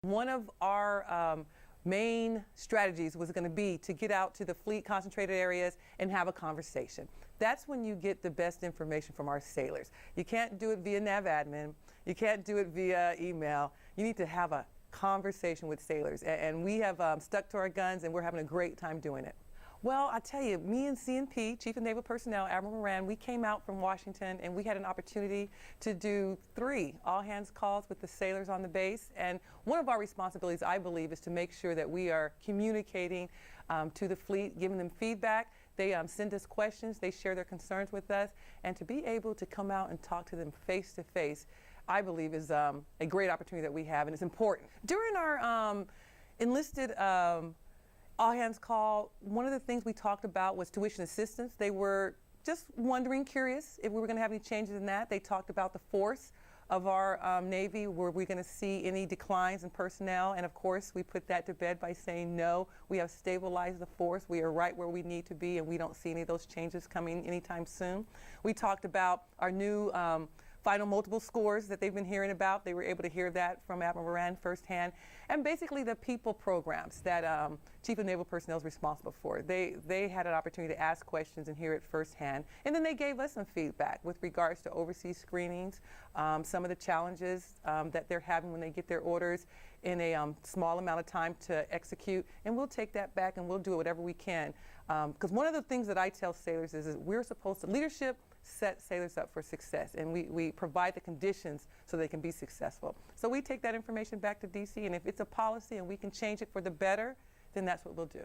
One of our main strategies was going to be to get out to the fleet concentrated areas and have a conversation. That's when you get the best information from our sailors. You can't do it via NavAdmin. You can't do it via email. You need to have a conversation with sailors. And we have stuck to our guns, and we're having a great time doing it. Well, I tell you, me and CNP, Chief of Naval Personnel, Admiral Moran, we came out from Washington and we had an opportunity to do 3 all-hands calls with the sailors on the base. And one of our responsibilities, I believe, is to make sure that we are communicating to the fleet, giving them feedback. They send us questions, they share their concerns with us, and to be able to come out and talk to them face to face, I believe is a great opportunity that we have, and it's important. During our enlisted all-hands call, one of the things we talked about was tuition assistance. They were just wondering, curious, if we were going to have any changes in that. They talked about the force of our Navy. Were we going to see any declines in personnel? And of course, we put that to bed by saying no. We have stabilized the force. We are right where we need to be, and we don't see any of those changes coming anytime soon. We talked about our new final multiple scores that they've been hearing about. They were able to hear that from Admiral Moran firsthand. And basically the people programs that Chief of Naval Personnel is responsible for. They had an opportunity to ask questions and hear it firsthand. And then they gave us some feedback with regards to overseas screenings, some of the challenges that they're having when they get their orders in a small amount of time to execute. And we'll take that back and we'll do whatever we can. Because one of the things that I tell sailors is we're supposed to, leadership set sailors up for success, and we provide the conditions so they can be successful. So we take that information back to DC, and if it's a policy and we can change it for the better, then that's what we'll do.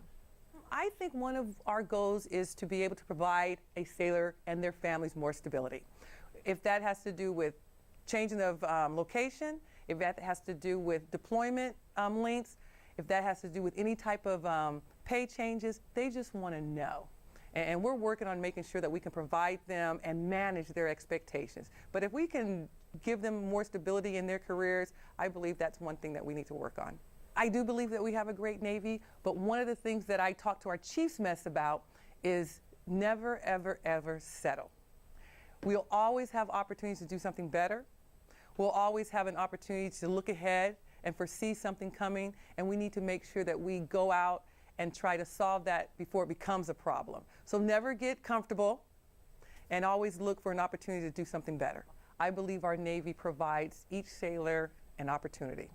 I think one of our goals is to be able to provide a sailor and their families more stability. If that has to do with changing of location, if that has to do with deployment lengths, if that has to do with any type of pay changes, they just want to know. And we're working on making sure that we can provide them and manage their expectations. But if we can give them more stability in their careers, I believe that's one thing that we need to work on. I do believe that we have a great Navy, but one of the things that I talk to our chiefs mess about is never, ever, ever settle. We'll always have opportunities to do something better. We'll always have an opportunity to look ahead and foresee something coming, and we need to make sure that we go out and try to solve that before it becomes a problem. So never get comfortable and always look for an opportunity to do something better. I believe our Navy provides each sailor an opportunity.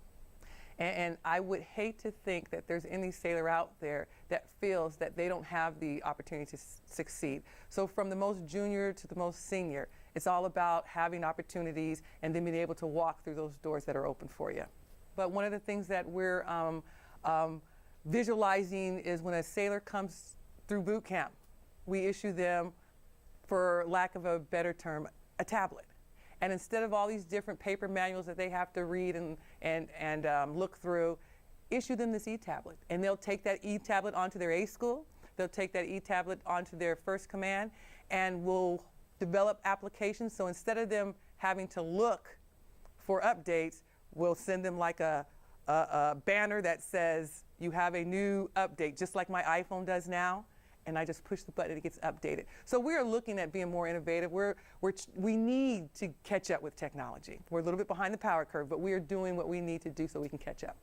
And I would hate to think that there's any sailor out there that feels that they don't have the opportunity to succeed. So from the most junior to the most senior, it's all about having opportunities and then being able to walk through those doors that are open for you. But one of the things that we're visualizing is when a sailor comes through boot camp, we issue them, for lack of a better term, a tablet. And instead of all these different paper manuals that they have to read and look through, issue them this e-tablet. And they'll take that e-tablet onto their A school, they'll take that e-tablet onto their first command, and we'll develop applications. So instead of them having to look for updates, we'll send them like a banner that says, you have a new update, just like my iPhone does now, and I just push the button and it gets updated. So we're looking at being more innovative. We need to catch up with technology. We're a little bit behind the power curve, but we are doing what we need to do so we can catch up.